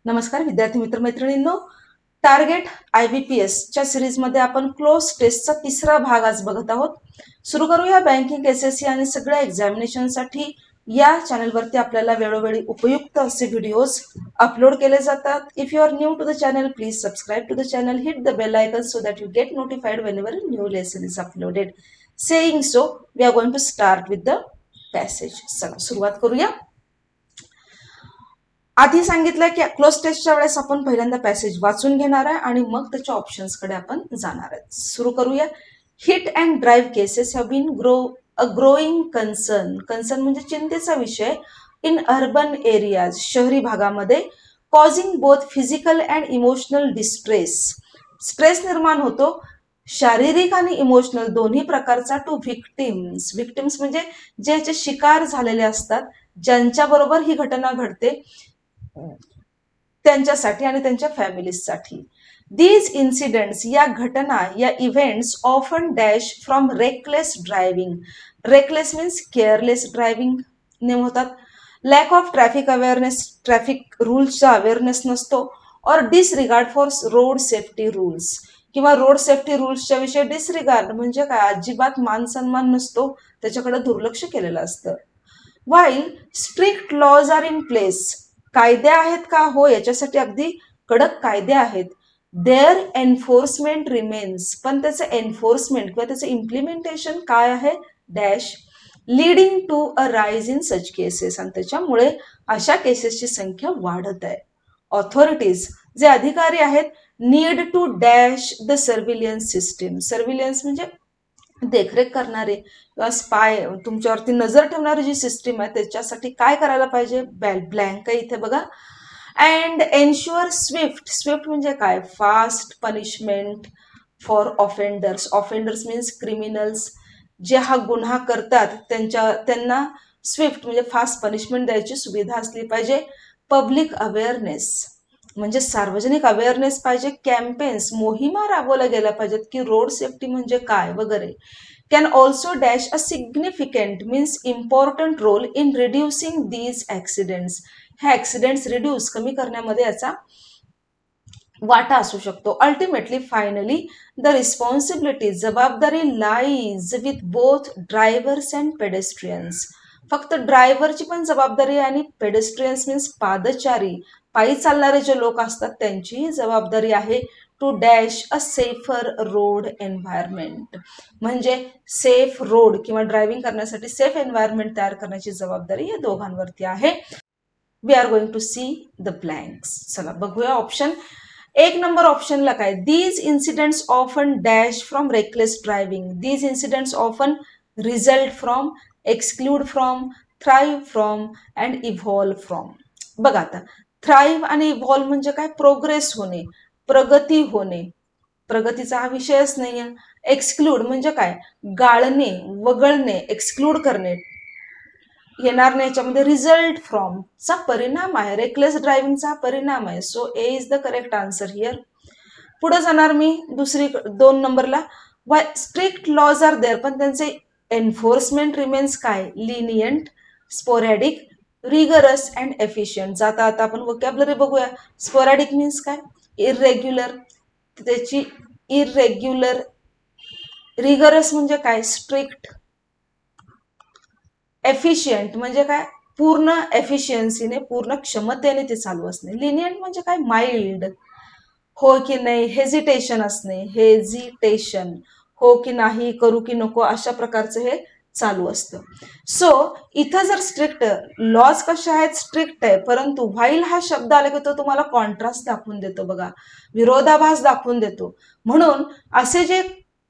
नमस्कार विद्यार्थी मित्र मैत्रिणींनो, टार्गेट IBPS च्या सिरीजमध्ये आपण क्लोज टेस्टचा तिसरा भाग आज बघत आहोत. सुरू करूया. बँकिंग, SSC आणि सगळ्या एक्झामिनेशनसाठी या चॅनलवरती आपल्याला वेळोवेळी उपयुक्त असे व्हिडिओज अपलोड केले जातात. If you are new to the channel, please subscribe to the channel, hit the bell icon so that you get notified whenever a new lesson is uploaded. Saying so, we are going to start with the passage. चला सुरुवात करूया. आधी सांगितलं की close टेस्टच्या वेळेस आपण पहिल्यांदा पॅसेज वाचून घेणार आहे आणि मग त्याच्या ऑप्शन्सकडे आपण जाणार आहे. सुरू करूया. Hit and drive cases have been growing concern म्हणजे चिंतेचा विषय इन अर्बन एरियाज, शहरी भागामध्ये, causing both physical and emotional stress निर्माण होतो शारीरिक आणि इमोशनल दोन्ही प्रकारचा टू व्हिक्टिम्स म्हणजे जे याचे शिकार झालेले असतात, ज्यांच्या बरोबर ही घटना घडते त्यांच्यासाठी आणि त्यांच्या फॅमिलीजसाठी. दीज इन्सिडेंट्स, या घटना, या events often dash from reckless driving, reckless means careless driving ने होतात, lack of traffic awareness, traffic रूल्सचा अवेअरनेस नसतो, और disregard for road safety rules, किंवा रोड सेफ्टी रूल्सच्या विषयी डिसरिगार्ड म्हणजे काय, अजिबात मान सन्मान नसतो, त्याच्याकडे दुर्लक्ष केलेलं असतं. While strict laws are in place, कायदे आहेत का, हो याच्यासाठी अगदी कडक कायदे आहेत. देअर एन्फोर्समेंट रिमेन्स, पण त्याचं एन्फोर्समेंट किंवा त्याचं इम्प्लिमेंटेशन काय आहे, dash leading to a rise in such cases, आणि त्याच्यामुळे अशा केसेसची संख्या वाढत आहे. ऑथॉरिटीज, जे अधिकारी आहेत, need to dash the surveillance system, surveillance म्हणजे देखरेख करणारे किंवा स्पाय, तुमच्यावरती नजर ठेवणारी जी सिस्टीम आहे त्याच्यासाठी काय करायला पाहिजे, ब्लँक आहे इथे बघा. अँड एन्श्युअर स्विफ्ट म्हणजे काय, fast punishment for offenders means criminals, जे हा गुन्हा करतात त्यांना स्विफ्ट म्हणजे फास्ट पनिशमेंट द्यायची सुविधा असली पाहिजे. पब्लिक अवेअरनेस म्हणजे सार्वजनिक अवेअरनेस पाहिजे. कॅम्पेन्स, मोहिमा राबवल्या गेल्या पाहिजेत की रोड सेफ्टी म्हणजे काय वगैरे. Can also dash a significant means important role in reducing these accidents, हे ऍक्सिडेंट्स रिड्यूस कमी करण्यामध्ये याचा वाटा असू शकतो. अल्टिमेटली फायनली द रिस्पॉन्सिबिलिटी, जबाबदारी lies with both drivers and pedestrians, फक्त ड्रायव्हरची पण जबाबदारी आणि पेडेस्ट्रियन्स मीन्स पादचारी, पायी चालणारे जे लोक असतात त्यांचीही जबाबदारी आहे. To dash a safer road environment, म्हणजे सेफ रोड किंवा ड्रायव्हिंग करण्यासाठी सेफ एन्व्हायरमेंट तयार करण्याची जबाबदारी या दोघांवरती आहे. We are going to see the blanks. चला बघूया ऑप्शन. एक नंबर ऑप्शनला काय, these incidents often dash from reckless driving, these incidents often result from, exclude from, thrive from and evolve from. बघा आता, थ्राईव्ह आणि इव्हॉल्व म्हणजे काय, प्रोग्रेस होणे, प्रगती होणे, प्रगतीचा हा विषयच नाहीये. एक्सक्लूड म्हणजे काय, गाळणे, वगळणे, एक्सक्लूड करणे, येणार नाही याच्यामध्ये. रिझल्ट फ्रॉम चा परिणाम आहे, रेकलेस ड्रायव्हिंगचा परिणाम आहे. So A is the correct answer here. पुढे जाणार मी दुसरी 2 नंबरला. स्ट्रिक्ट लॉज आर देअर, पण त्यांचे एन्फोर्समेंट रिमेन्स काय, lenient, sporadic, rigorous and efficient. जाता आता आपण वोकॅब्युलरी बघूया. स्पोरॅडिक मीन्स काय, इरेग्युलर, त्याची इरेग्युलर. रिगरस म्हणजे काय, स्ट्रिक्ट. एफिशियंट म्हणजे काय, पूर्ण एफिशियन्सीने, पूर्ण क्षमतेने ते चालू असणे. लिनियंट म्हणजे काय, माइल्ड, हो की नाही, हेजिटेशन असणे, हेजिटेशन, हो की नाही, करू की नको, अशा प्रकारचं हे चालू असतं. सो इथं जर स्ट्रिक्ट, लॉज कशा आहेत, स्ट्रिक्ट आहे, परंतु व्हाईल हा शब्द आला की तो तुम्हाला कॉन्ट्रास्ट दाखवून देतो बघा, विरोधाभास दाखवून देतो. म्हणून असे जे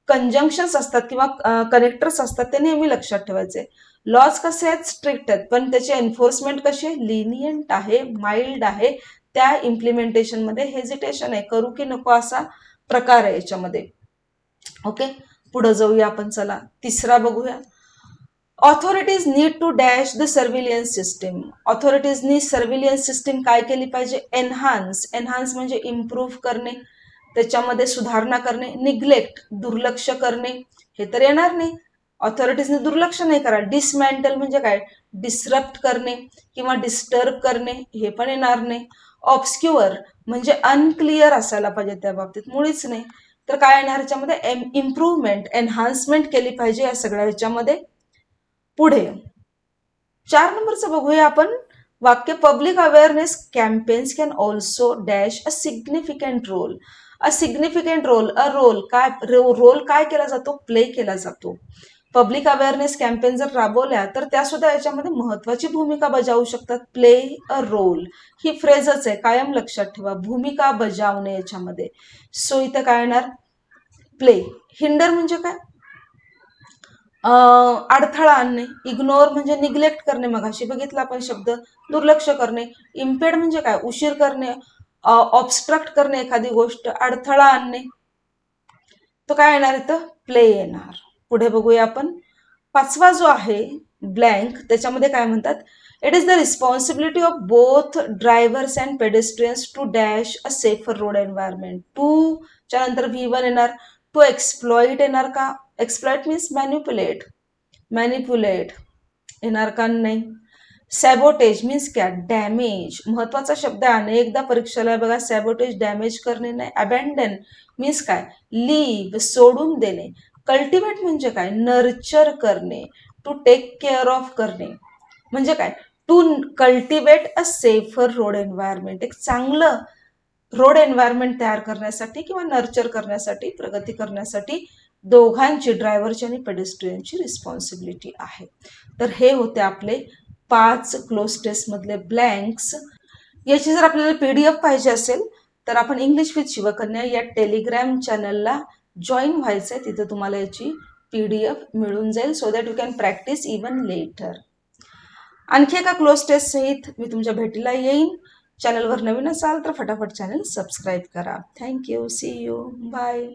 कंजंक्शन्स असतात किंवा कनेक्टर्स असतात ते नेहमी लक्षात ठेवायचे. लॉज कसे आहेत, स्ट्रिक्ट आहेत, पण त्याची एन्फोर्समेंट कशी आहे, लिनियंट आहे, माइल्ड आहे. त्या इम्प्लिमेंटेशन मध्ये हेजिटेशन आहे, करू की नको असा प्रकार आहे याच्यामध्ये. ओके, पुढे जाऊया आपण. चला तिसरा बघूया. Authorities need to dash the surveillance system, ऑथॉरिटीजनी सर्व्हिलियन्स सिस्टीम काय केली पाहिजे, एनहान्स म्हणजे इम्प्रूव्ह करणे, त्याच्यामध्ये सुधारणा करणे. निग्लेक्ट दुर्लक्ष करणे, हे तर येणार नाही, ऑथॉरिटीजने दुर्लक्ष नाही करा. डिसमॅन्टल म्हणजे काय, डिसरप्ट करणे किंवा डिस्टर्ब करणे, हे पण येणार नाही. ऑब्स्क्युअर म्हणजे अनक्लिअर असायला पाहिजे त्या बाबतीत, मुळीच नाही. तर काय येणार ह्याच्यामध्ये, इम्प्रूव्हमेंट, एनहान्समेंट केली पाहिजे या सगळ्या ह्याच्यामध्ये. पुढे 4 नंबरचं बघूया आपण. वाक्य, public awareness campaigns can also dash a significant role. A significant role, a role काय, रोल काय केला जातो, प्ले केला जातो. पब्लिक अवेअरनेस कॅम्पेन जर राबवल्या तर त्या सुद्धा याच्यामध्ये महत्वाची भूमिका बजावू शकतात. प्ले अ रोल ही फ्रेजच आहे, कायम लक्षात ठेवा, भूमिका बजावणे याच्यामध्ये. सो इथं काय येणार, प्ले. हिंडर म्हणजे काय, अडथळा आणणे. इग्नोर म्हणजे निग्लेक्ट करणे, मगाशी बघितला आपण शब्द, दुर्लक्ष करणे. इम्पेड म्हणजे काय, उशीर करणे, ऑब्स्ट्रक्ट करणे एखादी गोष्ट, अडथळा आणणे. तो काय येणार इथं, प्ले येणार. पुढे बघूया आपण. 5वा जो आहे ब्लँक, त्याच्यामध्ये काय म्हणतात, it is the responsibility of both drivers and pedestrians to dash a safer road environment. Two च्या नंतर V1 येणार. टू एक्सप्लॉइट येणार का, एक्सप्लॉइट मीन्स मॅन्युप्युलेट, मॅनिप्युलेट येणार का, नाही. सॅबोटेज मीन्स काय, डॅमेज. महत्वाचा शब्द आहे, अनेकदा परीक्षेला बघा, सॅबोटेज डॅमेज करणे नाही. अबॅन्डन मीन्स काय, लीव, सोडून देणे. कल्टिवेट म्हणजे काय, नर्चर करणे, टू टेक केअर ऑफ करणे. म्हणजे काय, to cultivate a safer road environment. एक चांगलं रोड एन्व्हायरमेंट तयार करण्यासाठी किंवा नर्चर करण्यासाठी, प्रगती करण्यासाठी दोघांची, ड्रायव्हरची आणि पेडेस्ट्रियनची रिस्पॉन्सिबिलिटी आहे. तर हे होते आपले 5 क्लोज टेस्ट मधले ब्लँक्स. याची जर आपल्याला PDF पाहिजे असेल तर आपण इंग्लिश विथ शिवकन्या या टेलिग्राम चॅनलला जॉईन व्हायचंय. तिथे तुम्हाला याची PDF मिळून जाईल, so that you can practice even later. आणखी एका क्लोज टेस्ट सहित मी तुमच्या भेटीला येईन. चॅनलवर नवीन असाल तर फटाफट चॅनल सबस्क्राईब करा. Thank you, see you, bye.